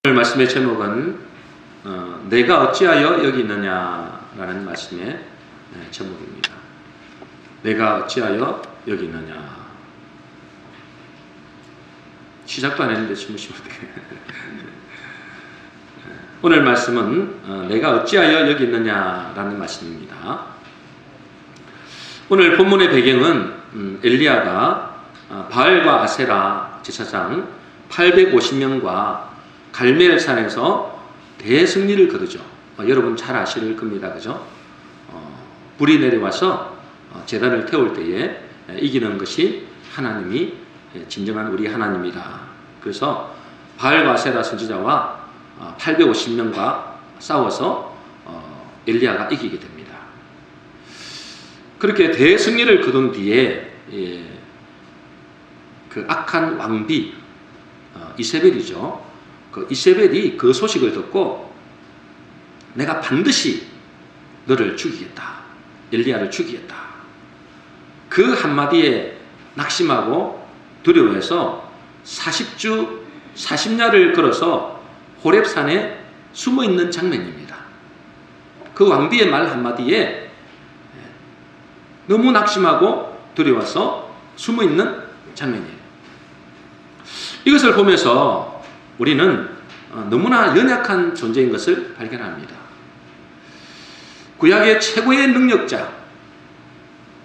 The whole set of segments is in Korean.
오늘 말씀의 제목은 내가 어찌하여 여기 있느냐라는 말씀의 제목입니다. 내가 어찌하여 여기 있느냐. 시작도 안 했는데 주무시면 어떡해. 오늘 말씀은 내가 어찌하여 여기 있느냐라는 말씀입니다. 오늘 본문의 배경은 엘리야가 바알과 아세라 제사장 850명과 갈멜산에서 대승리를 거두죠. 여러분 잘 아실 겁니다. 그죠? 불이 내려와서 제단을 태울 때에 이기는 것이 하나님이 진정한 우리 하나님이다. 그래서 바알과 아세라 선지자와 850명과 싸워서 엘리야가 이기게 됩니다. 그렇게 대승리를 거둔 뒤에 그 악한 왕비 이세벨이죠. 그 이세벨이 그 소식을 듣고 내가 반드시 너를 죽이겠다. 엘리야를 죽이겠다. 그 한마디에 낙심하고 두려워해서 40주 40야를 걸어서 호렙산에 숨어있는 장면입니다. 그 왕비의 말 한마디에 너무 낙심하고 두려워서 숨어있는 장면이에요. 이것을 보면서 우리는 너무나 연약한 존재인 것을 발견합니다. 구약의 최고의 능력자,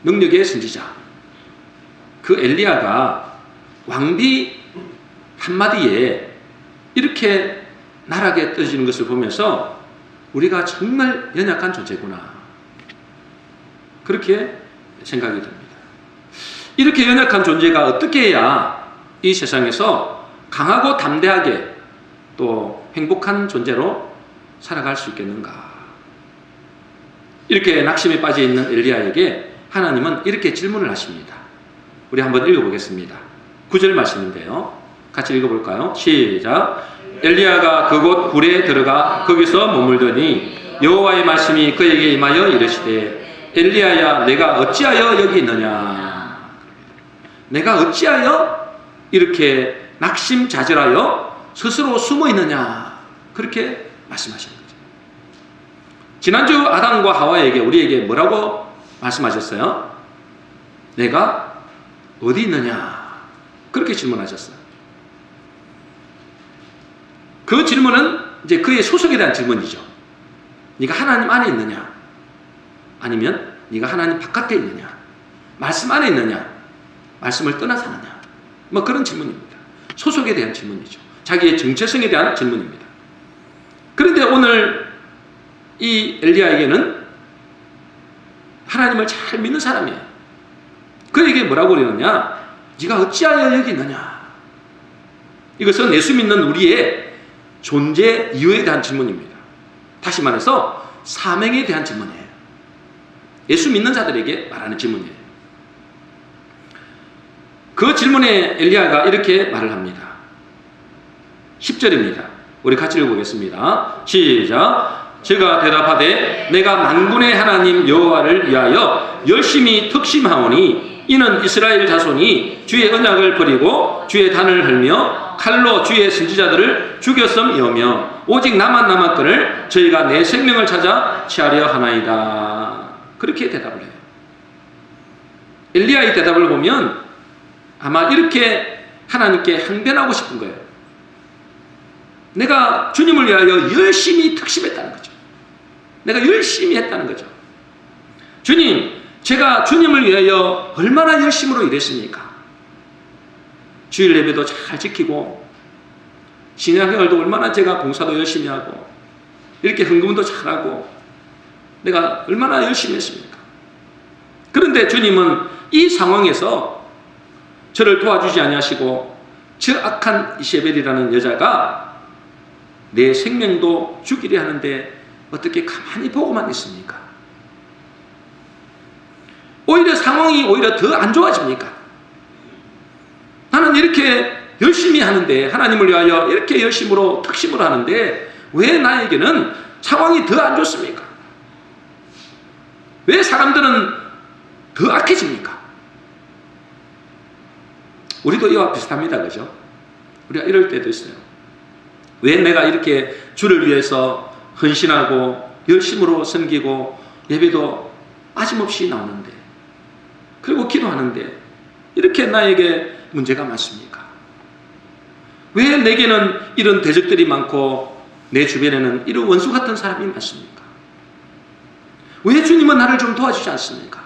능력의 선지자, 그 엘리야가 왕비 한마디에 이렇게 나락에 떨어지는 것을 보면서 우리가 정말 연약한 존재구나. 그렇게 생각이 듭니다. 이렇게 연약한 존재가 어떻게 해야 이 세상에서 강하고 담대하게 또 행복한 존재로 살아갈 수 있겠는가? 이렇게 낙심에 빠져 있는 엘리야에게 하나님은 이렇게 질문을 하십니다. 우리 한번 읽어보겠습니다. 9절 말씀인데요. 같이 읽어볼까요? 시작. 엘리야가 그곳 굴에 들어가 거기서 머물더니 여호와의 말씀이 그에게 임하여 이르시되 엘리야야 내가 어찌하여 여기 있느냐? 내가 어찌하여 이렇게 낙심자절하여 스스로 숨어 있느냐? 그렇게 말씀하시는 거죠. 지난주 아담과 하와에게 우리에게 뭐라고 말씀하셨어요? 내가 어디 있느냐? 그렇게 질문하셨어요. 그 질문은 이제 그의 소속에 대한 질문이죠. 네가 하나님 안에 있느냐? 아니면 네가 하나님 바깥에 있느냐? 말씀 안에 있느냐? 말씀을 떠나 사느냐? 뭐 그런 질문입니다. 소속에 대한 질문이죠. 자기의 정체성에 대한 질문입니다. 그런데 오늘 이 엘리야에게는 하나님을 잘 믿는 사람이에요. 그에게 뭐라고 그러느냐? 네가 어찌하여 여기 있느냐? 이것은 예수 믿는 우리의 존재 이유에 대한 질문입니다. 다시 말해서 사명에 대한 질문이에요. 예수 믿는 자들에게 말하는 질문이에요. 그 질문에 엘리야가 이렇게 말을 합니다. 10절입니다. 우리 같이 읽어보겠습니다. 시작. 제가 대답하되 내가 만군의 하나님 여호와를 위하여 열심히 특심하오니 이는 이스라엘 자손이 주의 언약을 버리고 주의 단을 헐며 칼로 주의 선지자들을 죽였음이오며 오직 나만 남았거늘 저희가 내 생명을 찾아 취하려 하나이다. 그렇게 대답을 해요. 엘리야의 대답을 보면 아마 이렇게 하나님께 항변하고 싶은 거예요. 내가 주님을 위하여 열심히 특심했다는 거죠. 내가 열심히 했다는 거죠. 주님, 제가 주님을 위하여 얼마나 열심으로 일했습니까? 주일 예배도 잘 지키고 신약생활도 얼마나 제가 봉사도 열심히 하고 이렇게 헌금도 잘하고 내가 얼마나 열심히 했습니까? 그런데 주님은 이 상황에서 저를 도와주지 아니하시고 저 악한 이세벨이라는 여자가 내 생명도 죽이려 하는데 어떻게 가만히 보고만 있습니까? 오히려 상황이 오히려 더 안 좋아집니까? 나는 이렇게 열심히 하는데 하나님을 위하여 이렇게 열심으로 특심으로 하는데 왜 나에게는 상황이 더 안 좋습니까? 왜 사람들은 더 악해집니까? 우리도 이와 비슷합니다. 그죠? 우리가 이럴 때도 있어요. 왜 내가 이렇게 주를 위해서 헌신하고 열심으로 섬기고 예배도 빠짐없이 나오는데, 그리고 기도하는데 이렇게 나에게 문제가 많습니까? 왜 내게는 이런 대적들이 많고 내 주변에는 이런 원수 같은 사람이 많습니까? 왜 주님은 나를 좀 도와주지 않습니까?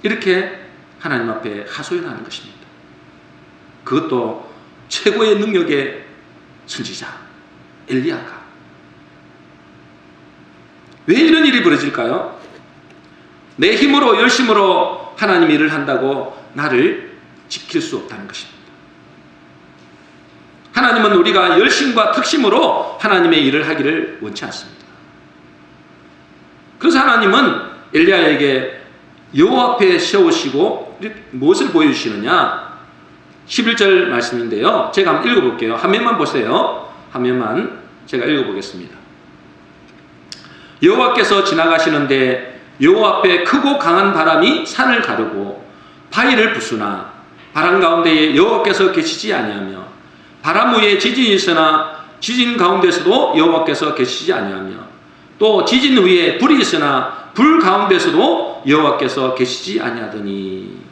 이렇게 하나님 앞에 하소연하는 것입니다. 그것도 최고의 능력의 선지자 엘리야가. 왜 이런 일이 벌어질까요? 내 힘으로 열심으로 하나님 일을 한다고 나를 지킬 수 없다는 것입니다. 하나님은 우리가 열심과 특심으로 하나님의 일을 하기를 원치 않습니다. 그래서 하나님은 엘리야에게 여호와 앞에 세우시고 무엇을 보여주시느냐? 11절 말씀인데요. 제가 한번 읽어볼게요. 화면만 보세요. 화면만 제가 읽어보겠습니다. 여호와께서 지나가시는데 여호와 앞에 크고 강한 바람이 산을 가르고 바위를 부수나 바람 가운데에 여호와께서 계시지 아니하며 바람 위에 지진이 있으나 지진 가운데서도 여호와께서 계시지 아니하며 또 지진 위에 불이 있으나 불 가운데서도 여호와께서 계시지 아니하더니.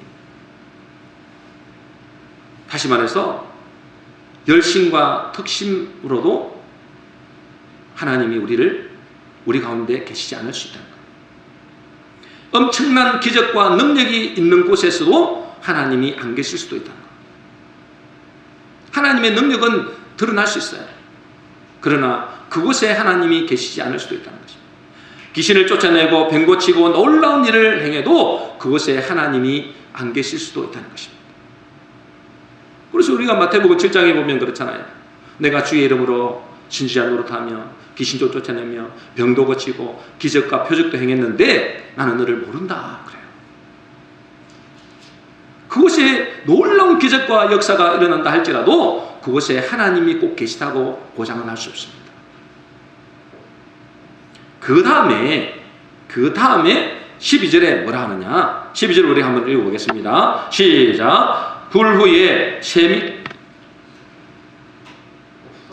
다시 말해서 열심과 특심으로도 하나님이 우리 가운데 계시지 않을 수 있다는 거예요. 엄청난 기적과 능력이 있는 곳에서도 하나님이 안 계실 수도 있다는 거예요. 하나님의 능력은 드러날 수 있어요. 그러나 그곳에 하나님이 계시지 않을 수도 있다는 것입니다. 귀신을 쫓아내고 병 고치고 놀라운 일을 행해도 그곳에 하나님이 안 계실 수도 있다는 것입니다. 그래서 우리가 마태복음 7장에 보면 그렇잖아요. 내가 주의 이름으로 신지자 노릇하며 귀신도 쫓아내며 병도 고치고 기적과 표적도 행했는데 나는 너를 모른다 그래요. 그곳에 놀라운 기적과 역사가 일어난다 할지라도 그곳에 하나님이 꼭 계시다고 보장은 할 수 없습니다. 그 다음에 12절에 뭐라 하느냐? 12절 우리 한번 읽어보겠습니다. 시작. 불 후에 샘이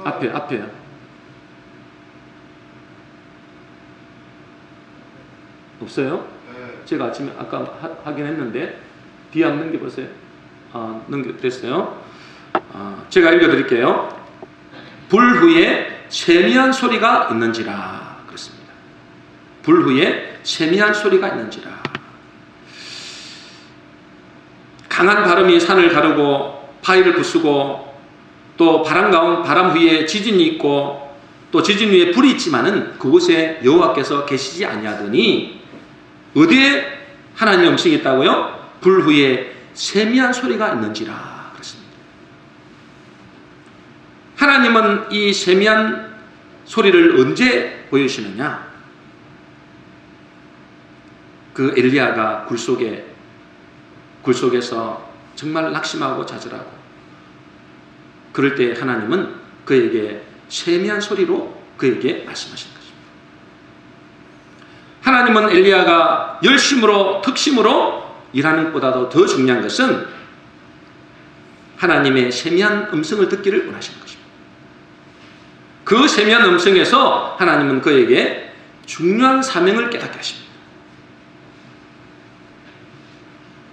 앞에요. 없어요? 제가 아침에 아까 확인했는데 뒤에 한번 넘겨보세요. 넘겨드렸어요. 제가 읽어드릴게요. 불 후에 세미한 소리가 있는지라. 그렇습니다. 불 후에 세미한 소리가 있는지라. 강한 바람이 산을 가르고 바위를 부수고 또 바람 위에 지진이 있고 또 지진 위에 불이 있지만은 그곳에 여호와께서 계시지 아니하더니 어디에 하나님의 음성이 있다고요? 불 후에 세미한 소리가 있는지라. 그렇습니다. 하나님은 이 세미한 소리를 언제 보여주시느냐? 그 엘리야가 굴속에서 정말 낙심하고 좌절하고 그럴 때 하나님은 그에게 세미한 소리로 그에게 말씀하시는 것입니다. 하나님은 엘리야가 열심으로 특심으로 일하는 것보다도 더 중요한 것은 하나님의 세미한 음성을 듣기를 원하시는 것입니다. 그 세미한 음성에서 하나님은 그에게 중요한 사명을 깨닫게 하십니다.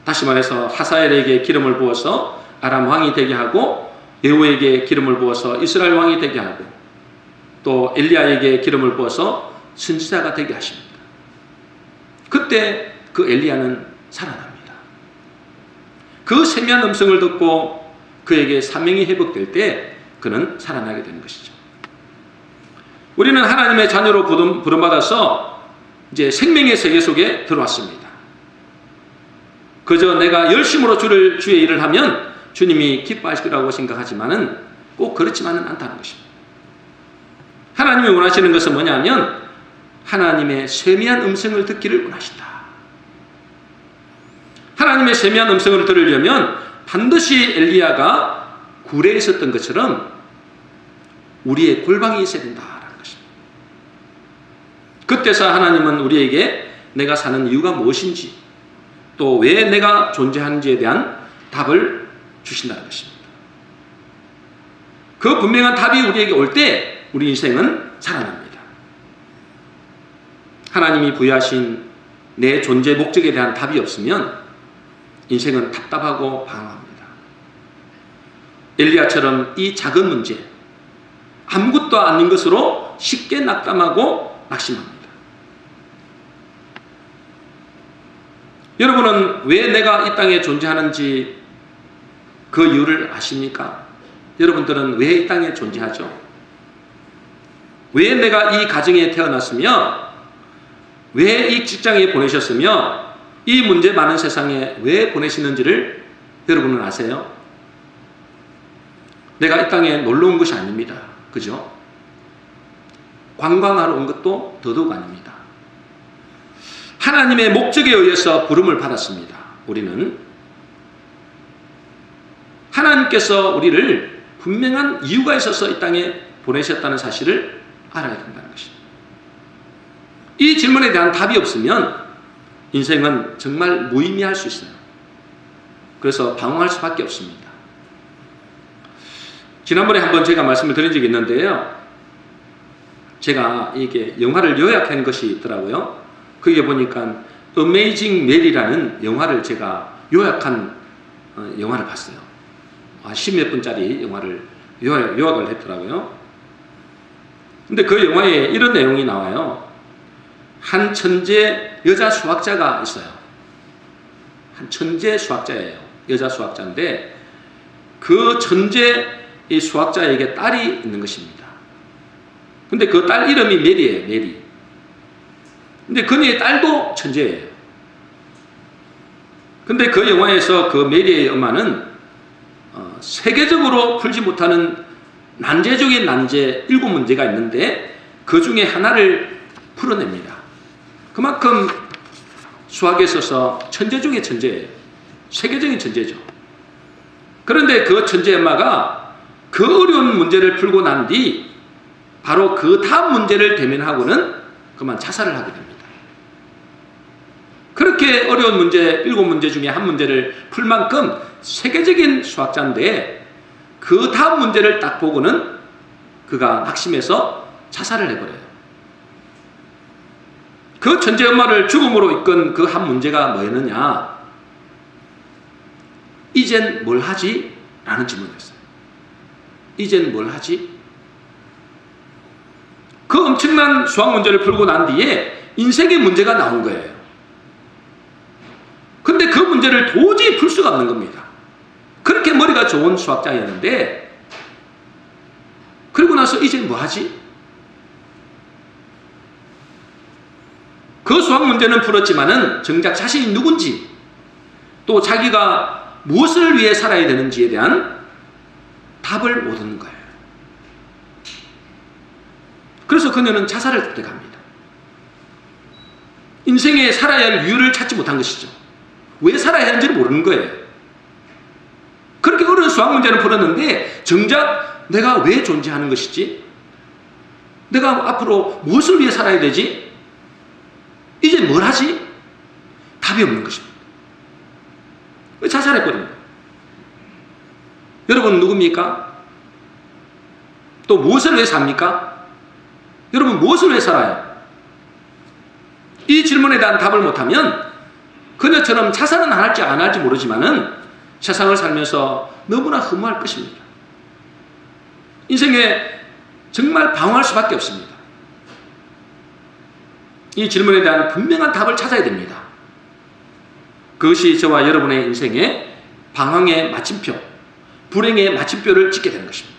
다시 말해서 하사엘에게 기름을 부어서 아람 왕이 되게 하고 예후에게 기름을 부어서 이스라엘 왕이 되게 하고 또 엘리야에게 기름을 부어서 선지자가 되게 하십니다. 그때 그 엘리야는 살아납니다. 그 세미한 음성을 듣고 그에게 사명이 회복될 때 그는 살아나게 되는 것이죠. 우리는 하나님의 자녀로 부름받아서 이제 생명의 세계 속에 들어왔습니다. 그저 내가 열심으로 주의 일을 하면 주님이 기뻐하실 거라고 생각하지만은 꼭 그렇지만은 않다는 것입니다. 하나님이 원하시는 것은 뭐냐면 하나님의 세미한 음성을 듣기를 원하신다. 하나님의 세미한 음성을 들으려면 반드시 엘리야가 굴에 있었던 것처럼 우리의 골방이 있어야 된다라는 것입니다. 그때서 하나님은 우리에게 내가 사는 이유가 무엇인지 또 왜 내가 존재하는지에 대한 답을 주신다는 것입니다. 그 분명한 답이 우리에게 올 때 우리 인생은 살아납니다. 하나님이 부여하신 내 존재 목적에 대한 답이 없으면 인생은 답답하고 방황합니다. 엘리야처럼 이 작은 문제, 아무것도 아닌 것으로 쉽게 낙담하고 낙심합니다. 여러분은 왜 내가 이 땅에 존재하는지 그 이유를 아십니까? 여러분들은 왜 이 땅에 존재하죠? 왜 내가 이 가정에 태어났으며 왜 이 직장에 보내셨으며 이 문제 많은 세상에 왜 보내시는지를 여러분은 아세요? 내가 이 땅에 놀러 온 것이 아닙니다. 그죠? 관광하러 온 것도 더더욱 아닙니다. 하나님의 목적에 의해서 부름을 받았습니다. 우리는 하나님께서 우리를 분명한 이유가 있어서 이 땅에 보내셨다는 사실을 알아야 된다는 것입니다. 이 질문에 대한 답이 없으면 인생은 정말 무의미할 수 있어요. 그래서 방황할 수밖에 없습니다. 지난번에 한번 제가 말씀을 드린 적이 있는데요. 제가 이게 영화를 요약한 것이 있더라고요. 그게 보니까 Amazing Mary라는 영화를 제가 요약한 영화를 봤어요. 10몇 분짜리 영화를 요약을 했더라고요. 근데 그 영화에 이런 내용이 나와요. 한 천재 여자 수학자가 있어요. 한 천재 수학자예요. 여자 수학자인데 그 천재 이 수학자에게 딸이 있는 것입니다. 근데 그 딸 이름이 메리예요. 메리. 근데 그녀의 딸도 천재예요. 근데 그 영화에서 그 메리의 엄마는 세계적으로 풀지 못하는 난제 중에 난제 7문제가 있는데 그 중에 하나를 풀어냅니다. 그만큼 수학에 있어서 천재 중에 천재예요. 세계적인 천재죠. 그런데 그 천재 엄마가 그 어려운 문제를 풀고 난 뒤 바로 그 다음 문제를 대면하고는 그만 자살을 하게 됩니다. 그렇게 어려운 문제 7문제 중에 한 문제를 풀 만큼 세계적인 수학자인데 그 다음 문제를 딱 보고는 그가 낙심해서 자살을 해버려요. 그 천재 엄마를 죽음으로 이끈 그 한 문제가 뭐였느냐? 이젠 뭘 하지? 라는 질문이었어요. 이젠 뭘 하지? 그 엄청난 수학 문제를 풀고 난 뒤에 인생의 문제가 나온 거예요. 근데 그 문제를 도저히 풀 수가 없는 겁니다. 그렇게 머리가 좋은 수학자였는데 그리고 나서 이젠 뭐 하지? 그 수학 문제는 풀었지만은 정작 자신이 누군지 또 자기가 무엇을 위해 살아야 되는지에 대한 답을 못 얻는 거예요. 그래서 그녀는 자살을 선택합니다. 인생에 살아야 할 이유를 찾지 못한 것이죠. 왜 살아야 하는지를 모르는 거예요. 그렇게 어려운 수학 문제는 풀었는데 정작 내가 왜 존재하는 것이지? 내가 앞으로 무엇을 위해 살아야 되지? 이제 뭘 하지? 답이 없는 것입니다. 자살했거든요. 여러분 누굽니까? 또 무엇을 위해 삽니까? 여러분 무엇을 위해 살아요? 이 질문에 대한 답을 못하면 그녀처럼 자살은 안 할지 모르지만은 세상을 살면서 너무나 허무할 것입니다. 인생에 정말 방황할 수밖에 없습니다. 이 질문에 대한 분명한 답을 찾아야 됩니다. 그것이 저와 여러분의 인생의 방황의 마침표, 불행의 마침표를 찍게 되는 것입니다.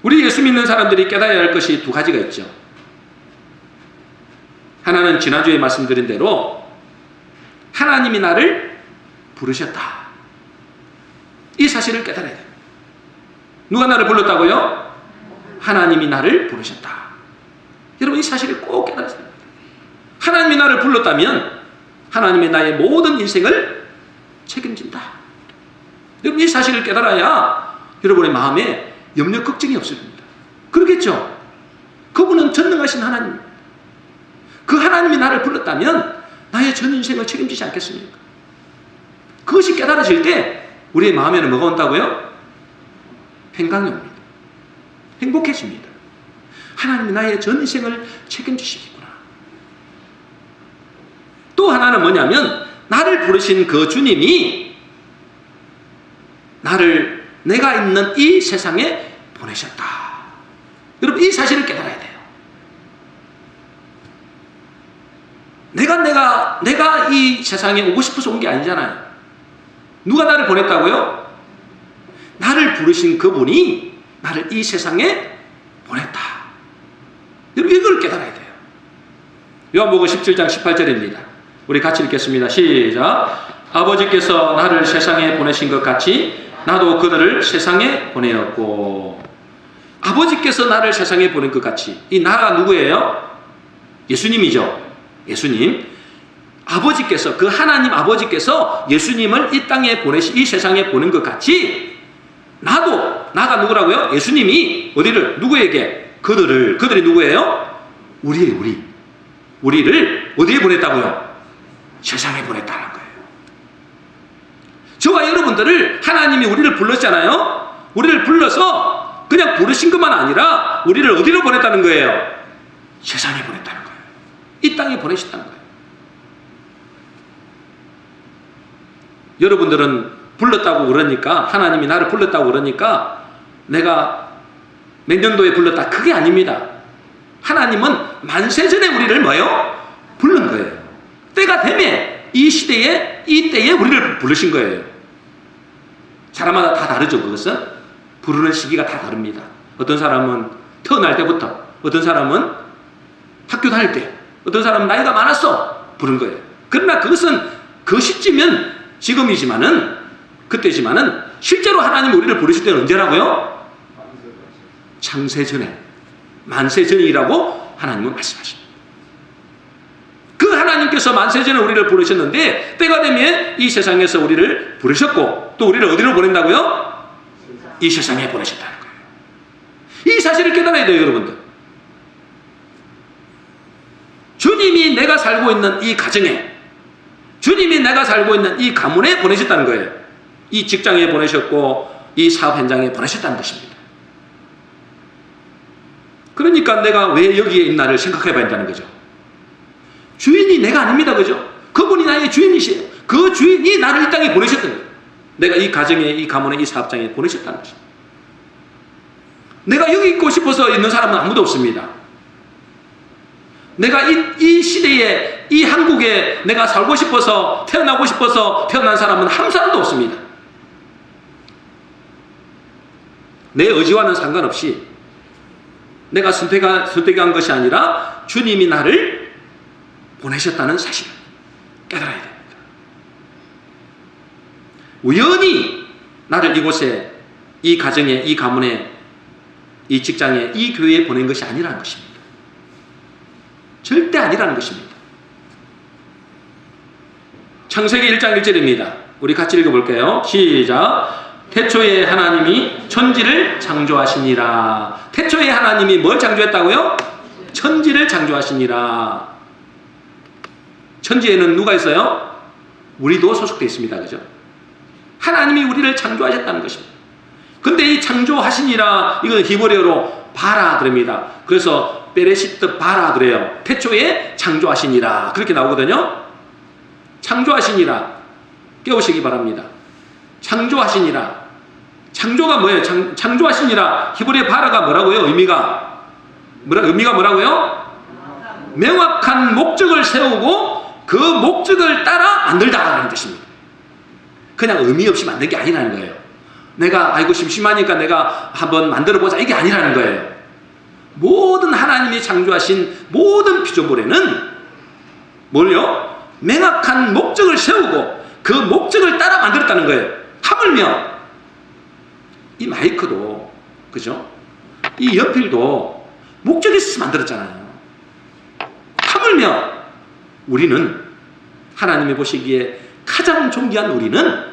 우리 예수 믿는 사람들이 깨달아야 할 것이 두 가지가 있죠. 하나는 지난주에 말씀드린 대로 하나님이 나를 부르셨다. 이 사실을 깨달아야 됩니다. 누가 나를 불렀다고요? 하나님이 나를 부르셨다. 여러분 이 사실을 꼭 깨달아야 됩니다. 하나님이 나를 불렀다면 하나님의 나의 모든 인생을 책임진다. 여러분 이 사실을 깨달아야 여러분의 마음에 염려 걱정이 없을 겁니다. 그렇겠죠? 그분은 전능하신 하나님. 그 하나님이 나를 불렀다면 나의 전 인생을 책임지지 않겠습니까? 그것이 깨달아질 때 우리의 마음에는 뭐가 온다고요? 평강이 옵니다. 행복해집니다. 하나님이 나의 전 인생을 책임지시겠구나. 또 하나는 뭐냐면 나를 부르신 그 주님이 나를 내가 있는 이 세상에 보내셨다. 여러분, 이 사실을 깨달아야 돼요. 내가 이 세상에 오고 싶어서 온 게 아니잖아요. 누가 나를 보냈다고요? 나를 부르신 그분이 나를 이 세상에 보냈다. 여러분, 이걸 깨달아야 돼요. 요한복음 17장 18절입니다. 우리 같이 읽겠습니다. 시작. 아버지께서 나를 세상에 보내신 것 같이 나도 그들을 세상에 보내었고. 아버지께서 나를 세상에 보낸 것 같이. 이 나가 누구예요? 예수님이죠. 예수님. 아버지께서, 그 하나님 아버지께서 예수님을 이 땅에 이 세상에 보낸 것 같이 나도, 나가 누구라고요? 예수님이 어디를, 누구에게? 그들이 누구예요? 우리를 어디에 보냈다고요? 세상에 보냈다는 거예요. 저와 여러분들을 하나님이 우리를 불렀잖아요. 우리를 불러서 그냥 부르신 것만 아니라 우리를 어디로 보냈다는 거예요? 세상에 보냈다는 거예요. 이 땅에 보내셨다는 거예요. 여러분들은 불렀다고 그러니까, 하나님이 나를 불렀다고 그러니까 내가 몇 년도에 불렀다, 그게 아닙니다. 하나님은 만세전에 우리를 뭐요? 부른 거예요. 때가 되면 이 시대에, 이 때에 우리를 부르신 거예요. 사람마다 다 다르죠. 그것은 부르는 시기가 다 다릅니다. 어떤 사람은 태어날 때부터, 어떤 사람은 학교 다닐 때, 어떤 사람은 나이가 많았어 부른 거예요. 그러나 그것은 그 시점은 지금이지만은, 그때지만은 실제로 하나님이 우리를 부르실 때는 언제라고요? 창세전에, 만세전이라고 하나님은 말씀하십니다. 그 하나님께서 만세전에 우리를 부르셨는데 때가 되면 이 세상에서 우리를 부르셨고, 또 우리를 어디로 보낸다고요? 이 세상에 보내셨다는 거예요. 이 사실을 깨달아야 돼요, 여러분들. 주님이 내가 살고 있는 이 가정에, 주님이 내가 살고 있는 이 가문에 보내셨다는 거예요. 이 직장에 보내셨고 이 사업 현장에 보내셨다는 것입니다. 그러니까 내가 왜 여기에 있나를 생각해 봐야 한다는 거죠. 주인이 내가 아닙니다. 그죠? 그분이 나의 주인이시에요. 그 주인이 나를 이 땅에 보내셨다는 거예요. 내가 이 가정에, 이 가문에, 이 사업장에 보내셨다는 것입니다. 내가 여기 있고 싶어서 있는 사람은 아무도 없습니다. 내가 이 시대에, 이 한국에 내가 살고 싶어서, 태어나고 싶어서 태어난 사람은 한 사람도 없습니다. 내 의지와는 상관없이 내가 선택한 것이 아니라 주님이 나를 보내셨다는 사실을 깨달아야 됩니다. 우연히 나를 이곳에, 이 가정에, 이 가문에, 이 직장에, 이 교회에 보낸 것이 아니라는 것입니다. 절대 아니라는 것입니다. 창세기 1장 1절입니다. 우리 같이 읽어볼게요. 시작. 태초에 하나님이 천지를 창조하시니라. 태초에 하나님이 뭘 창조했다고요? 천지를 창조하시니라. 천지에는 누가 있어요? 우리도 소속되어 있습니다. 그죠? 하나님이 우리를 창조하셨다는 것입니다. 근데 이 창조하시니라, 이건 히브리어로 바라 그럽니다. 그래서 베레시트 바라 그래요. 태초에 창조하시니라, 그렇게 나오거든요. 창조하시니라, 깨우시기 바랍니다. 창조하시니라. 창조가 뭐예요? 창조하시니라. 히브리어 바라가 뭐라고요? 의미가 뭐라고요? 명확한 목적을 세우고 그 목적을 따라 만들다라는 뜻입니다. 그냥 의미 없이 만든 게 아니라는 거예요. 내가 아이고 심심하니까 내가 한번 만들어보자, 이게 아니라는 거예요. 모든 하나님이 창조하신 모든 피조물에는 뭘요? 명확한 목적을 세우고 그 목적을 따라 만들었다는 거예요. 하물며 이 마이크도, 그죠? 이 연필도 목적이 있어서 만들었잖아요. 하물며 우리는, 하나님이 보시기에 가장 존귀한 우리는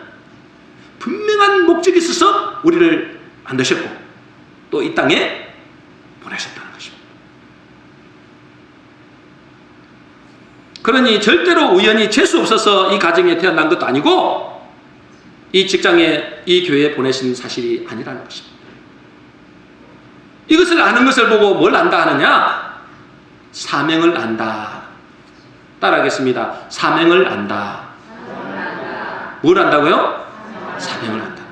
분명한 목적이 있어서 우리를 만드셨고 또 이 땅에 보내셨다는 것입니다. 그러니 절대로 우연히 재수 없어서 이 가정에 태어난 것도 아니고 이 직장에, 이 교회에 보내신 사실이 아니라는 것입니다. 이것을 아는 것을 보고 뭘 안다 하느냐? 사명을 안다. 따라하겠습니다. 사명을 안다. 뭘 안다고요? 사명을 안다.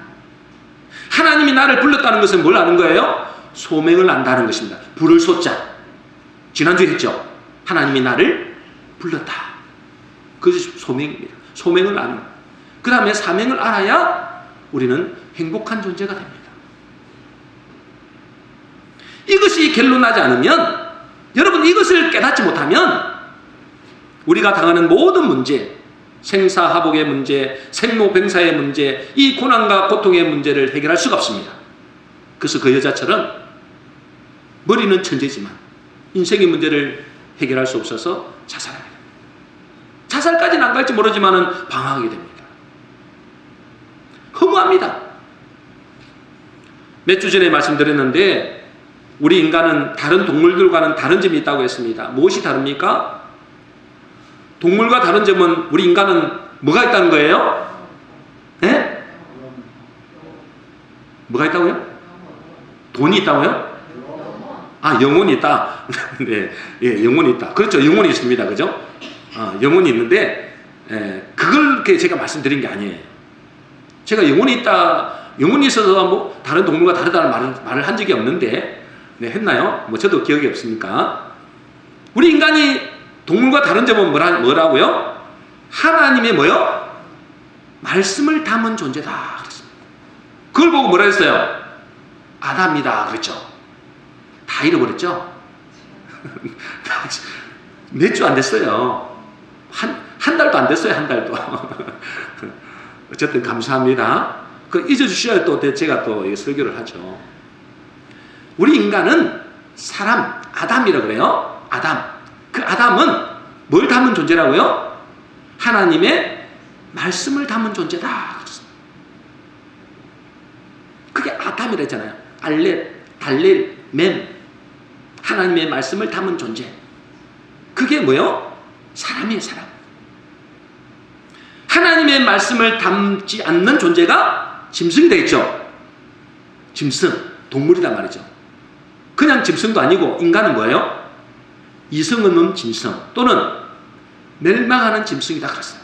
하나님이 나를 불렀다는 것은 뭘 아는 거예요? 소명을 안다는 것입니다. 부를 소자. 지난주에 했죠. 하나님이 나를 불렀다. 그것이 소명입니다. 소명을 아는. 그 다음에 사명을 알아야 우리는 행복한 존재가 됩니다. 이것이 결론나지 않으면, 여러분 이것을 깨닫지 못하면 우리가 당하는 모든 문제, 생사하복의 문제, 생로병사의 문제, 이 고난과 고통의 문제를 해결할 수가 없습니다. 그래서 그 여자처럼 머리는 천재지만 인생의 문제를 해결할 수 없어서 자살하게 됩니다. 자살까지는 안 갈지 모르지만 방황하게 됩니다. 허무합니다. 몇 주 전에 말씀드렸는데 우리 인간은 다른 동물들과는 다른 점이 있다고 했습니다. 무엇이 다릅니까? 동물과 다른 점은 우리 인간은 뭐가 있다는 거예요? 네? 뭐가 있다고요? 돈이 있다고요? 아, 영혼이 있다. 네, 예, 영혼이 있다. 그렇죠. 영혼이 있습니다. 그죠? 영혼이 있는데, 그걸 이렇게 제가 말씀드린 게 아니에요. 제가 영혼이 있다, 영혼이 있어서 뭐 다른 동물과 다르다는 말을 한 적이 없는데, 네, 했나요? 뭐 저도 기억이 없으니까. 우리 인간이 동물과 다른 점은 뭐라고요? 하나님의 뭐요? 말씀을 담은 존재다. 그랬습니다. 그걸 보고 뭐라 했어요? 아담이다. 그랬죠. 다 잃어버렸죠? 몇 주 안 됐어요. 한 달도 안 됐어요. 한 달도. 어쨌든 감사합니다. 그 잊어주셔야 또 제가 또 설교를 하죠. 우리 인간은 사람, 아담이라고 그래요. 아담. 그 아담은 뭘 담은 존재라고요? 하나님의 말씀을 담은 존재다. 그게 아담이라 했잖아요. 알렛, 달렐, mem. 하나님의 말씀을 담은 존재. 그게 뭐요? 사람이에요, 사람. 하나님의 말씀을 담지 않는 존재가 짐승이 되겠죠. 짐승, 동물이란 말이죠. 그냥 짐승도 아니고 인간은 뭐예요? 이성 없는 짐승 또는 멸망하는 짐승이다 그랬어요.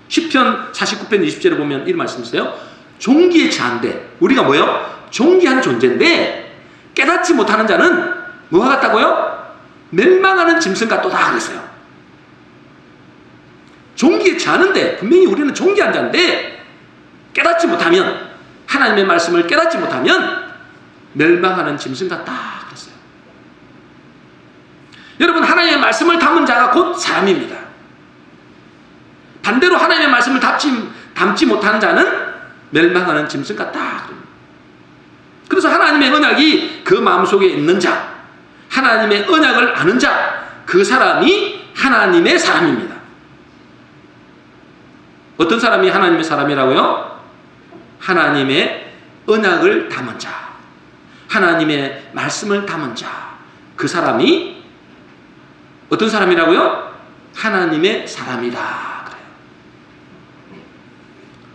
시편 49편 20절에 보면 이런 말씀 있어요. 종기에 처한데, 우리가 뭐예요? 종기한 존재인데 깨닫지 못하는 자는 뭐가 같다고요? 멸망하는 짐승 같도다 그랬어요. 종기에 처하는데, 분명히 우리는 종기한 자인데 깨닫지 못하면, 하나님의 말씀을 깨닫지 못하면 멸망하는 짐승 같다 그랬어요. 여러분, 하나님의 말씀을 담은 자가 곧 사람입니다. 반대로 하나님의 말씀을 담지 못하는 자는 멸망하는 짐승 같다. 그래서 하나님의 언약이 그 마음속에 있는 자, 하나님의 언약을 아는 자, 그 사람이 하나님의 사람입니다. 어떤 사람이 하나님의 사람이라고요? 하나님의 언약을 담은 자, 하나님의 말씀을 담은 자, 그 사람이 어떤 사람이라고요? 하나님의 사람이다. 그래요.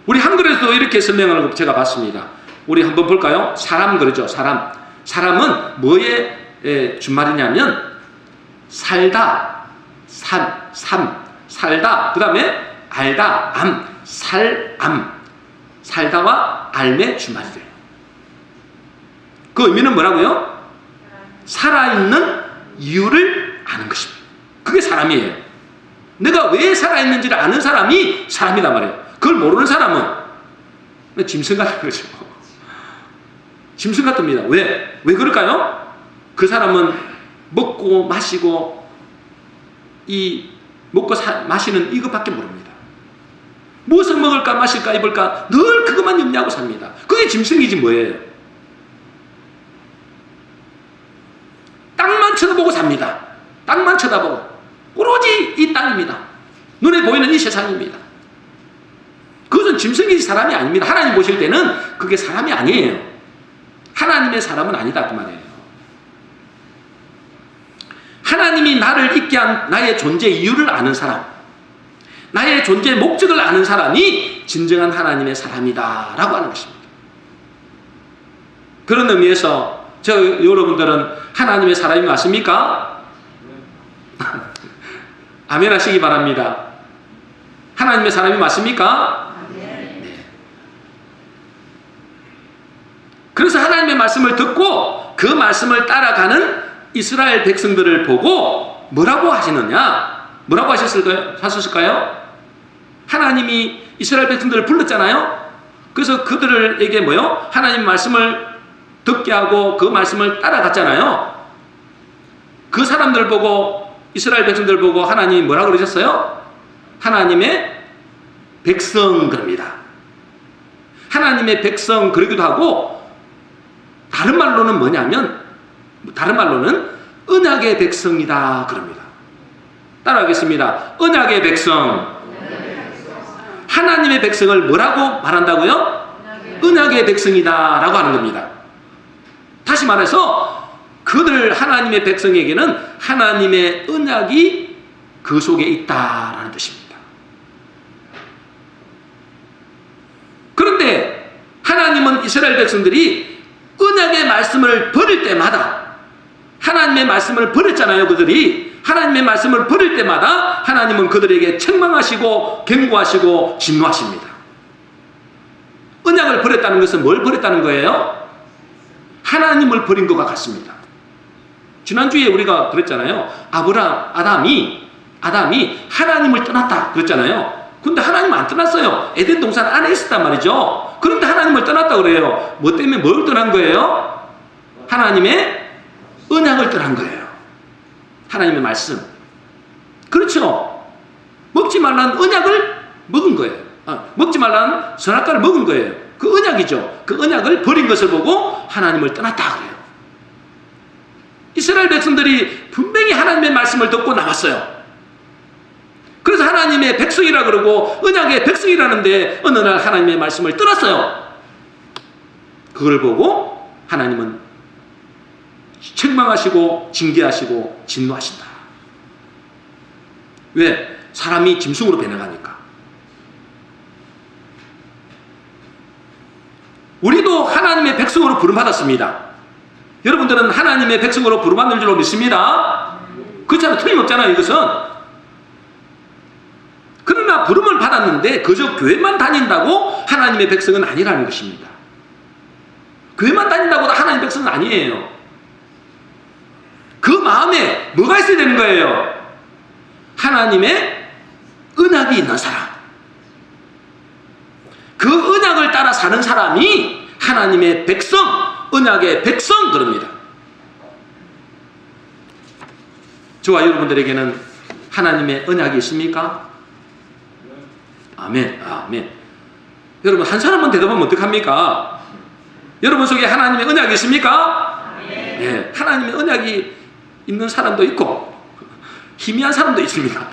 우리 한글에서도 이렇게 설명하는 거 제가 봤습니다. 우리 한번 볼까요? 사람 그러죠. 사람. 사람은 뭐의 준말이냐면 살다, 살다, 그 다음에 알다, 살다와 알의 준말이래요. 그 의미는 뭐라고요? 살아있는 이유를 아는 것입니다. 그게 사람이에요. 내가 왜 살아있는지를 아는 사람이 사람이란 말이에요. 그걸 모르는 사람은 짐승 같은 거죠. 짐승 같습니다. 왜 그럴까요? 그 사람은 먹고 마시고 마시는 이것밖에 모릅니다. 무엇을 먹을까 마실까 입을까 늘 그것만 염려하고 삽니다. 그게 짐승이지 뭐예요. 땅만 쳐다보고 삽니다. 땅만 쳐다보고 오로지 이 땅입니다. 눈에 보이는 이 세상입니다. 그것은 짐승이지 사람이 아닙니다. 하나님 보실 때는 그게 사람이 아니에요. 하나님의 사람은 아니다 그 말이에요. 하나님이 나를 있게 한 나의 존재 이유를 아는 사람, 나의 존재 목적을 아는 사람이 진정한 하나님의 사람이다 라고 하는 것입니다. 그런 의미에서 여러분들은 하나님의 사람이 맞습니까? 아멘 하시기 바랍니다. 하나님의 사람이 맞습니까? 네. 그래서 하나님의 말씀을 듣고 그 말씀을 따라가는 이스라엘 백성들을 보고 뭐라고 하시느냐? 뭐라고 하셨을까요? 하나님이 이스라엘 백성들을 불렀잖아요. 그래서 그들에게 뭐요? 하나님 말씀을 듣게 하고 그 말씀을 따라갔잖아요. 그 사람들 보고, 이스라엘 백성들 보고 하나님이 뭐라고 그러셨어요? 하나님의 백성 그럽니다. 하나님의 백성 그러기도 하고, 다른 말로는 뭐냐면, 언약의 백성이다 그럽니다. 따라하겠습니다. 언약의 백성. 하나님의 백성을 뭐라고 말한다고요? 언약의 백성이다 라고 하는 겁니다. 다시 말해서 그들 하나님의 백성에게는 하나님의 언약이 그 속에 있다라는 뜻입니다. 그런데 하나님은 이스라엘 백성들이 언약의 말씀을 버릴 때마다, 하나님의 말씀을 버렸잖아요. 그들이 하나님의 말씀을 버릴 때마다 하나님은 그들에게 책망하시고 경고하시고 진노하십니다. 언약을 버렸다는 것은 뭘 버렸다는 거예요? 하나님을 버린 것과 같습니다. 지난주에 우리가 그랬잖아요. 아담이 하나님을 떠났다 그랬잖아요. 근데 하나님 안 떠났어요. 에덴 동산 안에 있었단 말이죠. 그런데 하나님을 떠났다 그래요. 뭐 때문에 뭘 떠난 거예요? 하나님의 언약을 떠난 거예요. 하나님의 말씀. 그렇죠. 먹지 말라는 언약을 먹은 거예요. 먹지 말라는 선악과를 먹은 거예요. 그 언약이죠. 그 언약을 버린 것을 보고 하나님을 떠났다 그래요. 이스라엘 백성들이 분명히 하나님의 말씀을 듣고 나왔어요. 그래서 하나님의 백성이라 그러고 언약의 백성이라는데 어느 날 하나님의 말씀을 떠났어요. 그걸 보고 하나님은 책망하시고 징계하시고 진노하신다. 왜? 사람이 짐승으로 변해가니까. 우리도 하나님의 백성으로 부름받았습니다. 여러분들은 하나님의 백성으로 부름받는 줄로 믿습니다. 그렇잖아요. 틀림없잖아요. 이것은. 그러나 부름을 받았는데 그저 교회만 다닌다고 하나님의 백성은 아니라는 것입니다. 교회만 다닌다고 하나님의 백성은 아니에요. 그 마음에 뭐가 있어야 되는 거예요? 하나님의 언약이 있는 사람. 그 언약을 따라 사는 사람이 하나님의 백성, 언약의 백성 그럽니다. 저와 여러분들에게는 하나님의 언약이 있습니까? 아멘, 아멘. 여러분 한 사람만 대답하면 어떡합니까? 여러분 속에 하나님의 언약이 있습니까? 네, 하나님의 언약이 있는 사람도 있고 희미한 사람도 있습니다.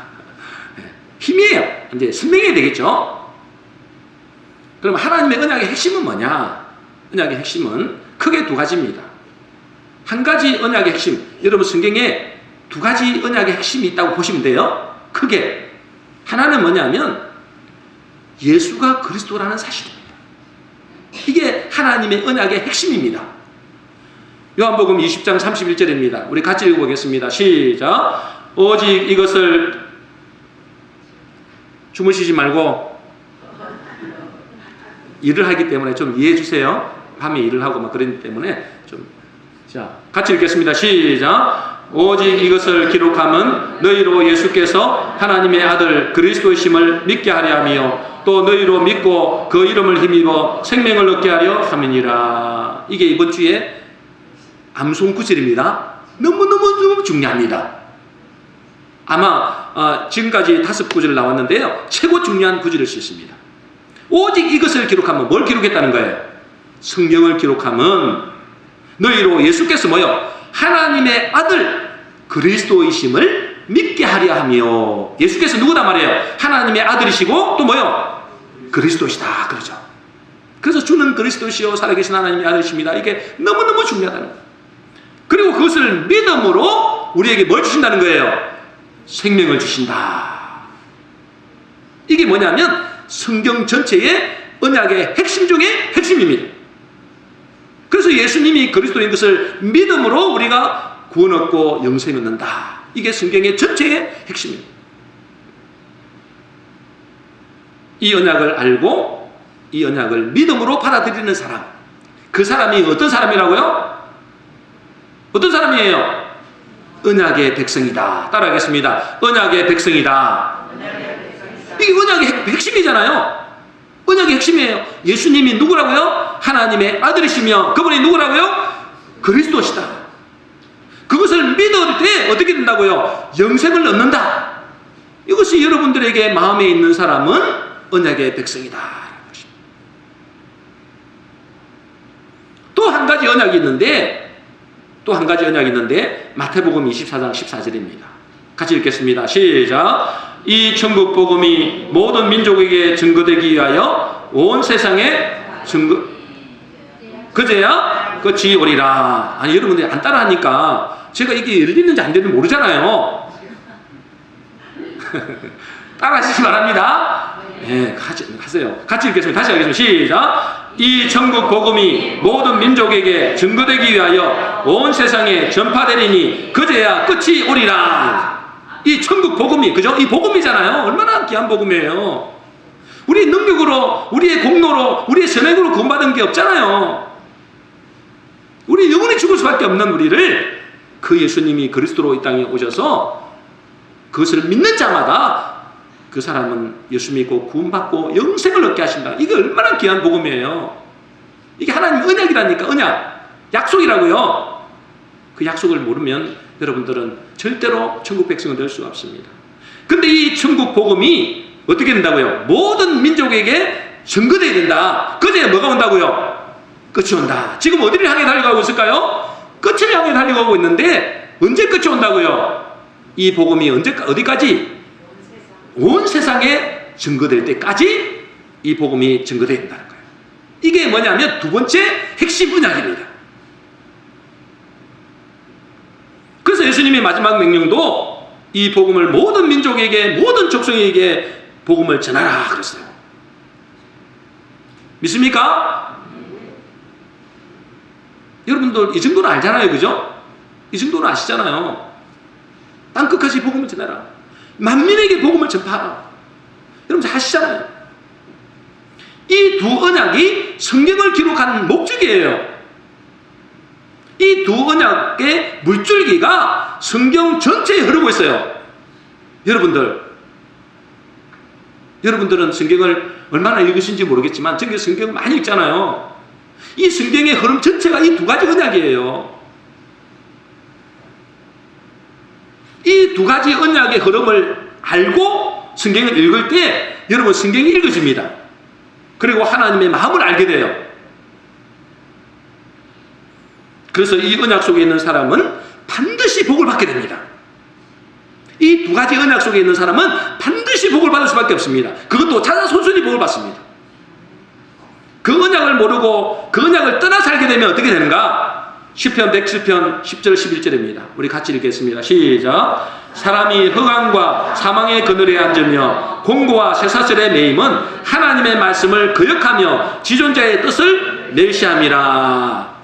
희미해요. 이제 선명해야 되겠죠. 그럼 하나님의 언약의 핵심은 뭐냐? 언약의 핵심은 크게 두 가지입니다. 한 가지 언약의 핵심, 여러분 성경에 두 가지 언약의 핵심이 있다고 보시면 돼요. 크게. 하나는 뭐냐면 예수가 그리스도라는 사실입니다. 이게 하나님의 언약의 핵심입니다. 요한복음 20장 31절입니다. 우리 같이 읽어보겠습니다. 시작. 오직 이것을 주무시지 말고 일을 하기 때문에 좀 이해해 주세요. 밤에 일을 하고 막 그러기 때문에 좀. 자, 같이 읽겠습니다. 시작. 오직 이것을 기록함은 너희로 예수께서 하나님의 아들 그리스도이심을 믿게 하려 하며 또 너희로 믿고 그 이름을 힘입어 생명을 얻게 하려 함이니라. 이게 이번 주에 암송 구절입니다. 너무너무 중요합니다. 아마 지금까지 5구절 나왔는데요. 최고 중요한 구절일 수 있습니다. 오직 이것을 기록하면 뭘 기록했다는 거예요? 성경을 기록하면 너희로 예수께서 뭐요? 하나님의 아들 그리스도이심을 믿게 하려 하며. 예수께서 누구다 말이에요? 하나님의 아들이시고 또 뭐요? 그리스도시다 그러죠. 그래서 주는 그리스도시요 살아계신 하나님의 아들이십니다. 이게 너무너무 중요하다는 거예요. 그리고 그것을 믿음으로 우리에게 뭘 주신다는 거예요? 생명을 주신다. 이게 뭐냐면 성경 전체의 언약의 핵심 중에 핵심입니다. 그래서 예수님이 그리스도인 것을 믿음으로 우리가 구원 얻고 영생을 얻는다. 이게 성경의 전체의 핵심입니다. 이 언약을 알고 이 언약을 믿음으로 받아들이는 사람, 그 사람이 어떤 사람이라고요? 어떤 사람이에요? 언약의 백성이다. 따라하겠습니다. 언약의 백성이다. 이게 언약의 핵심이잖아요. 언약의 핵심이에요. 예수님이 누구라고요? 하나님의 아들이시며 그분이 누구라고요? 그리스도시다. 그것을 믿을 때 어떻게 된다고요? 영생을 얻는다. 이것이 여러분들에게 마음에 있는 사람은 언약의 백성이다. 또 한 가지 언약이 있는데 마태복음 24장 14절입니다. 같이 읽겠습니다. 시작. 이 천국 복음이 모든 민족에게 증거되기 위하여 온 세상에 그제야 끝이 오리라. 아니 여러분들이 안 따라하니까 제가 이게 열리는지 안 되는지 모르잖아요. 따라하시기 바랍니다. 네, 하세요. 같이 읽겠습니다. 다시 하겠습니다. 시작. 이 천국 복음이 모든 민족에게 증거되기 위하여 온 세상에 전파되리니 그제야 끝이 오리라. 이 천국 복음이, 그죠? 이 복음이잖아요. 얼마나 귀한 복음이에요. 우리의 능력으로, 우리의 공로로, 우리의 선행으로 구원받은 게 없잖아요. 우리 영원히 죽을 수밖에 없는 우리를 그 예수님이 그리스도로 이 땅에 오셔서 그것을 믿는 자마다 그 사람은 예수 믿고 구원받고 영생을 얻게 하신다. 이게 얼마나 귀한 복음이에요. 이게 하나님 언약이라니까. 언약, 약속이라고요. 그 약속을 모르면 여러분들은 절대로 천국 백성은 될 수가 없습니다. 근데 이 천국 복음이 어떻게 된다고요? 모든 민족에게 증거되어야 된다. 그제 뭐가 온다고요? 끝이 온다. 지금 어디를 향해 달려가고 있을까요? 끝을 향해 달려가고 있는데 언제 끝이 온다고요? 이 복음이 어디까지? 온 세상에 증거될 때까지 이 복음이 증거되어야 된다는 거예요. 이게 뭐냐면 두 번째 핵심 언약입니다. 그래서 예수님의 마지막 명령도 이 복음을 모든 민족에게, 모든 족속에게 복음을 전하라 그랬어요. 믿습니까? 여러분들 이 정도는 알잖아요. 그죠? 이 정도는 아시잖아요. 땅끝까지 복음을 전하라. 만민에게 복음을 전파하라. 여러분 아시잖아요. 이 두 언약이 성경을 기록한 목적이에요. 이 두 언약의 물줄기가 성경 전체에 흐르고 있어요. 여러분들은 성경을 얼마나 읽으신지 모르겠지만 저기 성경을 많이 읽잖아요. 이 성경의 흐름 전체가 이 두 가지 언약이에요. 이 두 가지 언약의 흐름을 알고 성경을 읽을 때 여러분 성경이 읽어집니다. 그리고 하나님의 마음을 알게 돼요. 그래서 이 언약 속에 있는 사람은 반드시 복을 받게 됩니다. 이 두 가지 언약 속에 있는 사람은 반드시 복을 받을 수밖에 없습니다. 그것도 자자손손히 복을 받습니다. 그 언약을 모르고 그 언약을 떠나 살게 되면 어떻게 되는가? 시편 107편 10절 11절입니다. 우리 같이 읽겠습니다. 시작. 사람이 흑암과 사망의 그늘에 앉으며 공고와 쇠사슬에 매임은 하나님의 말씀을 거역하며 지존자의 뜻을 멸시함이라.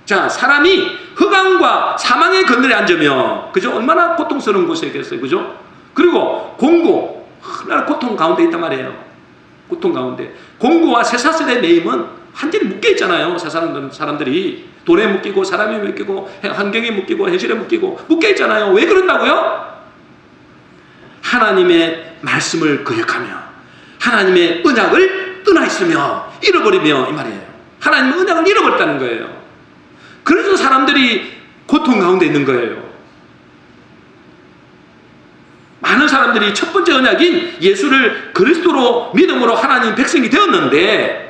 자, 사람이 흑암과 사망의 그늘에 앉으며, 그죠? 얼마나 고통스러운 곳이겠어요. 그죠? 그리고 공고, 얼마나 고통 가운데 있단 말이에요. 고통 가운데. 공고와 쇠사슬의 매임은 완전히 묶여있잖아요. 사람들이 돈에 묶이고 사람에 묶이고 환경에 묶이고 현실에 묶이고 묶여있잖아요. 왜 그런다고요? 하나님의 말씀을 거역하며 하나님의 언약을 떠나 있으며 잃어버리며 이 말이에요. 하나님의 언약을 잃어버렸다는 거예요. 그래서 사람들이 고통 가운데 있는 거예요. 많은 사람들이 첫 번째 언약인 예수를 그리스도로 믿음으로 하나님 백성이 되었는데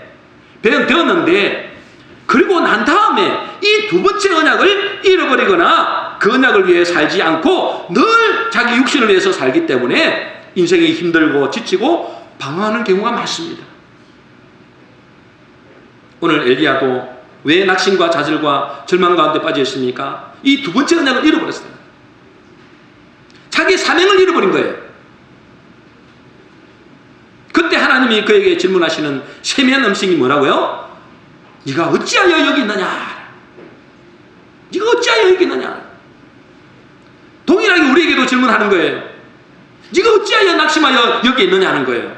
그리고 난 다음에 이 두 번째 언약을 잃어버리거나 그 언약을 위해 살지 않고 늘 자기 육신을 위해서 살기 때문에 인생이 힘들고 지치고 방황하는 경우가 많습니다. 오늘 엘리야도 왜 낙심과 좌절과 절망 가운데 빠져 있습니까? 이 두 번째 언약을 잃어버렸어요. 자기 사명을 잃어버린 거예요. 그때 하나님이 하나님이 그에게 질문하시는 세미한 음성이 뭐라고요? 네가 어찌하여 여기 있느냐? 네가 어찌하여 여기 있느냐? 동일하게 우리에게도 질문하는 거예요. 네가 어찌하여 낙심하여 여기 있느냐 하는 거예요.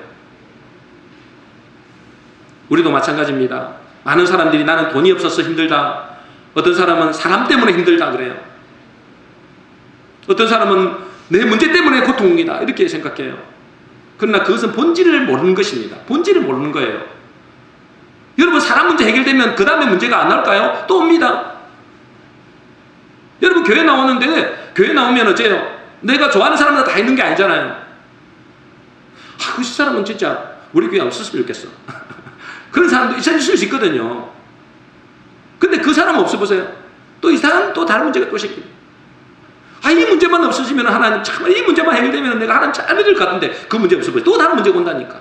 우리도 마찬가지입니다. 많은 사람들이 나는 돈이 없어서 힘들다. 어떤 사람은 사람 때문에 힘들다 그래요. 어떤 사람은 내 문제 때문에 고통이다 이렇게 생각해요. 그러나 그것은 본질을 모르는 것입니다. 본질을 모르는 거예요. 여러분, 사람 문제 해결되면 그 다음에 문제가 안 나올까요? 또 옵니다. 여러분, 교회 나오는데 교회 나오면 어째요? 내가 좋아하는 사람들 다 있는 게 아니잖아요. 그 사람은 진짜 우리 교회 없었으면 좋겠어. 그런 사람도 있을 수 있거든요. 근데 그 사람 없어보세요. 또 이 사람 또 다른 문제가 또 생깁니다. 이 문제만 없어지면 하나님 참, 이 문제만 해결되면 내가 하나님 잘 믿을 것 같은데 그 문제 없어버려. 또 다른 문제가 온다니까.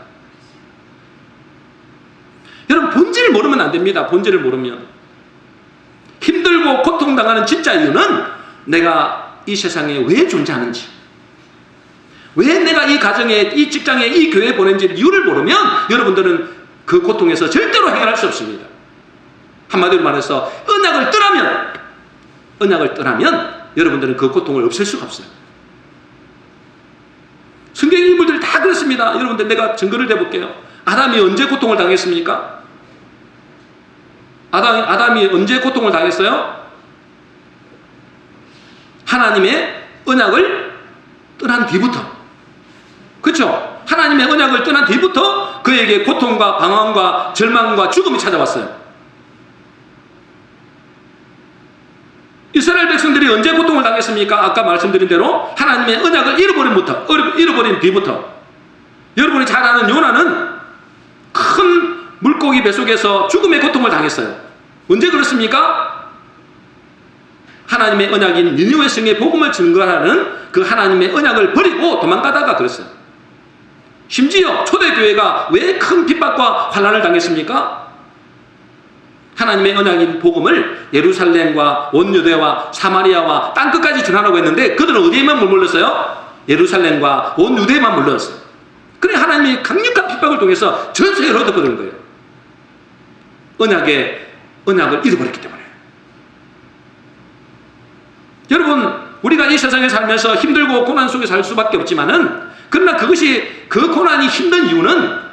여러분, 본질을 모르면 안 됩니다. 본질을 모르면. 힘들고 고통당하는 진짜 이유는 내가 이 세상에 왜 존재하는지, 왜 내가 이 가정에, 이 직장에, 이 교회에 보낸지 이유를 모르면 여러분들은 그 고통에서 절대로 해결할 수 없습니다. 한마디로 말해서 언약을 떠나면 여러분들은 그 고통을 없앨 수가 없어요. 성경 인물들 다 그렇습니다. 여러분들, 내가 증거를 대볼게요. 아담이 언제 고통을 당했습니까? 아담이 언제 고통을 당했어요? 하나님의 언약을 떠난 뒤부터. 그렇죠? 하나님의 언약을 떠난 뒤부터 그에게 고통과 방황과 절망과 죽음이 찾아왔어요. 이스라엘 백성들이 언제 고통을 당했습니까? 아까 말씀드린 대로 하나님의 언약을 잃어버린 뒤부터. 여러분이 잘 아는 요나는 큰 물고기 뱃속에서 죽음의 고통을 당했어요. 언제 그렇습니까? 하나님의 언약인 니느웨 성의 복음을 증거하는 그 하나님의 언약을 버리고 도망가다가 그랬어요. 심지어 초대교회가 왜 큰 핍박과 환난을 당했습니까? 하나님의 언약인 복음을 예루살렘과 온 유대와 사마리아와 땅끝까지 전하라고 했는데 그들은 어디에만 머물렀어요? 예루살렘과 온 유대에만 머물렀어요. 그래 하나님이 강력한 핍박을 통해서 전 세계를 얻어버리는 거예요. 언약을 잃어버렸기 때문에. 여러분, 우리가 이 세상에 살면서 힘들고 고난 속에 살 수밖에 없지만은, 그러나 그 고난이 힘든 이유는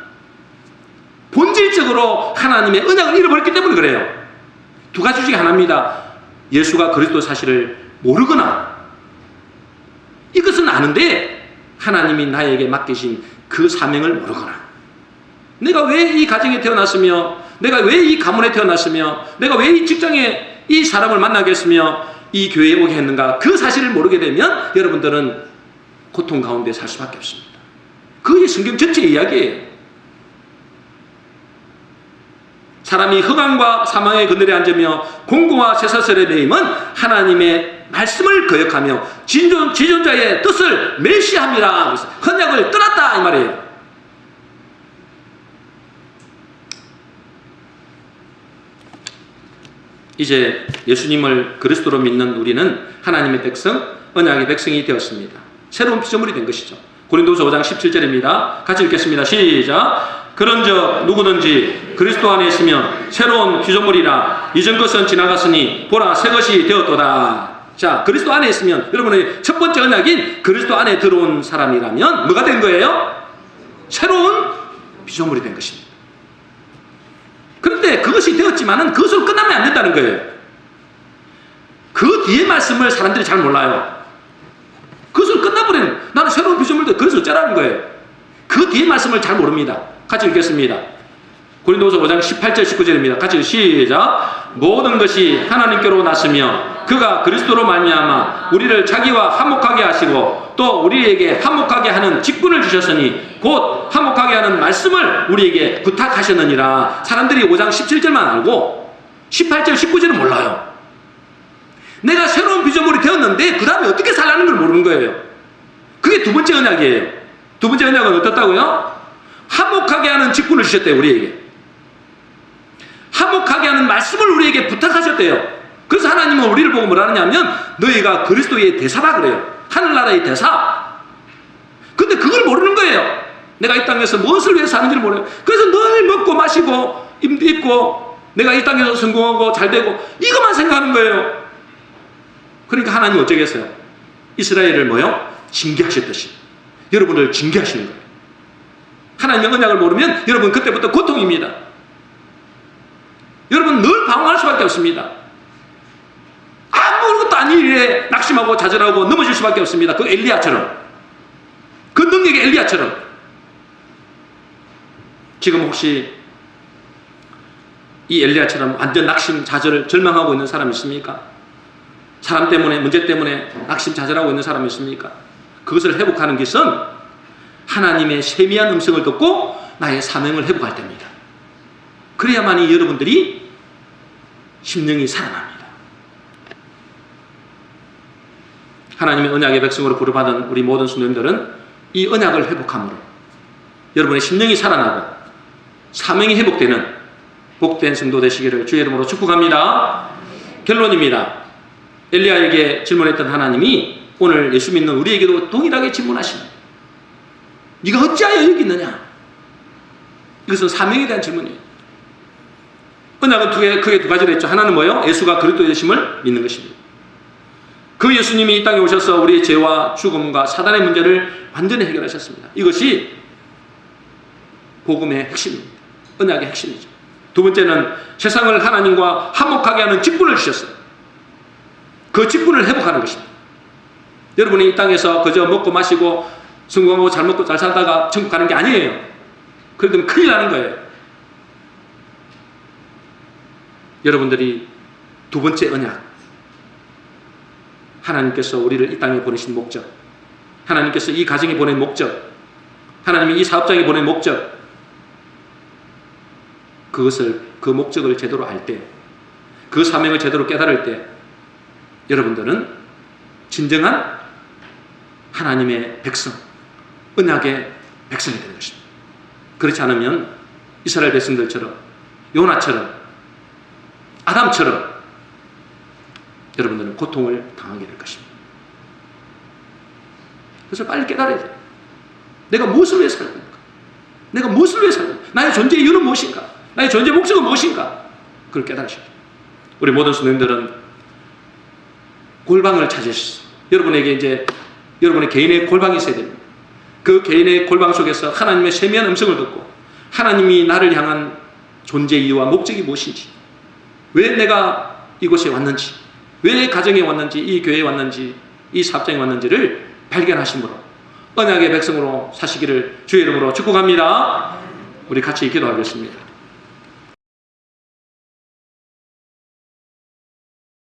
본질적으로 하나님의 언약을 잃어버렸기 때문에 그래요. 두 가지 중에 하나입니다. 예수가 그리스도 사실을 모르거나, 이것은 아는데 하나님이 나에게 맡기신 그 사명을 모르거나, 내가 왜 이 가정에 태어났으며, 내가 왜 이 가문에 태어났으며, 내가 왜 이 직장에 이 사람을 만나게 했으며 이 교회에 오게 했는가, 그 사실을 모르게 되면 여러분들은 고통 가운데 살 수밖에 없습니다. 그게 성경 전체의 이야기예요. 사람이 흑암과 사망의 그늘에 앉으며 공고와 쇠사슬에 매임은 하나님의 말씀을 거역하며 지존자의 뜻을 멸시함이라. 언약을 떠났다 이 말이에요. 이제 예수님을 그리스도로 믿는 우리는 하나님의 백성, 언약의 백성이 되었습니다. 새로운 피조물이 된 것이죠. 고린도서 5장 17절입니다. 같이 읽겠습니다. 시작. 그런즉 누구든지 그리스도 안에 있으면 새로운 피조물이라. 이전 것은 지나갔으니 보라 새 것이 되었도다. 자, 그리스도 안에 있으면, 여러분의 첫 번째 언약인 그리스도 안에 들어온 사람이라면 뭐가 된 거예요? 새로운 피조물이 된 것입니다. 그런데 그것이 되었지만은 그것으로 끝나면 안 된다는 거예요. 그 뒤에 말씀을 사람들이 잘 몰라요. 그것으로 끝나버리는, 나는 새로운 피조물도 그래서 어쩌라는 거예요. 그 뒤에 말씀을 잘 모릅니다. 같이 읽겠습니다. 고린도서 5장 18절 19절입니다. 같이 시작. 모든 것이 하나님께로 났으며 그가 그리스도로 말미암아 우리를 자기와 화목하게 하시고 또 우리에게 화목하게 하는 직분을 주셨으니 곧 화목하게 하는 말씀을 우리에게 부탁하셨느니라. 사람들이 5장 17절만 알고 18절 19절은 몰라요. 내가 새로운 피조물이 되었는데 그 다음에 어떻게 살라는 걸 모르는 거예요. 그게 두 번째 언약이에요. 두 번째 언약은 어떻다고요? 화목하게 하는 직분을 주셨대요. 우리에게 화목하게 하는 말씀을 우리에게 부탁하셨대요. 그래서 하나님은 우리를 보고 뭐라 하냐면 너희가 그리스도의 대사라 그래요. 하늘나라의 대사. 근데 그걸 모르는 거예요. 내가 이 땅에서 무엇을 위해서 사는지를 모르요. 그래서 늘 먹고 마시고 입고 내가 이 땅에서 성공하고 잘되고 이것만 생각하는 거예요. 그러니까 하나님은 어쩌겠어요? 이스라엘을 뭐요? 징계하셨듯이 여러분을 징계하시는 거예요. 하나님의 언약을 모르면 여러분 그때부터 고통입니다. 여러분 늘 방황할 수밖에 없습니다. 아무것도 아닌 일에 낙심하고 좌절하고 넘어질 수밖에 없습니다. 그 엘리야처럼, 그 능력의 엘리야처럼. 지금 혹시 이 엘리야처럼 완전 낙심, 좌절, 절망하고 있는 사람 있습니까? 사람 때문에, 문제 때문에 낙심, 좌절하고 있는 사람 있습니까? 그것을 회복하는 것은 하나님의 세미한 음성을 듣고 나의 사명을 회복할 때입니다. 그래야만이 여러분들이 심령이 살아납니다. 하나님의 언약의 백성으로 부름받은 우리 모든 성도님들은 이 언약을 회복함으로 여러분의 심령이 살아나고 사명이 회복되는 복된 성도 되시기를 주의 이름으로 축복합니다. 결론입니다. 엘리야에게 질문했던 하나님이 오늘 예수 믿는 우리에게도 동일하게 질문하십니다. 네가 어찌하여 여기 있느냐? 이것은 사명에 대한 질문이에요. 언약은 크게 두 가지로 했죠. 하나는 뭐예요? 예수가 그리스도의 되심을 믿는 것입니다. 그 예수님이 이 땅에 오셔서 우리의 죄와 죽음과 사단의 문제를 완전히 해결하셨습니다. 이것이 복음의 핵심입니다. 언약의 핵심이죠. 두 번째는 세상을 하나님과 화목하게 하는 직분을 주셨어요. 그 직분을 회복하는 것입니다. 여러분이 이 땅에서 그저 먹고 마시고 성공하고 잘 먹고 잘 살다가 천국 가는 게 아니에요. 그러면 큰일 나는 거예요. 여러분들이 두 번째 언약, 하나님께서 우리를 이 땅에 보내신 목적, 하나님께서 이 가정에 보낸 목적, 하나님이 이 사업장에 보낸 목적, 그 목적을 제대로 알 때, 그 사명을 제대로 깨달을 때 여러분들은 진정한 하나님의 백성, 언약의 백성이 되는 것입니다. 그렇지 않으면 이스라엘 백성들처럼, 요나처럼, 아담처럼 여러분들은 고통을 당하게 될 것입니다. 그래서 빨리 깨달아야 돼요. 내가 무엇을 위해 살고 있는가? 내가 무엇을 위해 살고 있는가? 나의 존재 이유는 무엇인가? 나의 존재 목적은 무엇인가? 그걸 깨달으셔야 돼요. 우리 모든 성도님들은 골방을 찾으셨어요. 여러분에게 이제 여러분의 개인의 골방이 있어야 됩니다. 그 개인의 골방 속에서 하나님의 세미한 음성을 듣고 하나님이 나를 향한 존재 이유와 목적이 무엇인지, 왜 내가 이곳에 왔는지, 왜 가정에 왔는지, 이 교회에 왔는지, 이 사업장에 왔는지를 발견하심으로 언약의 백성으로 사시기를 주의 이름으로 축복합니다. 우리 같이 기도하겠습니다.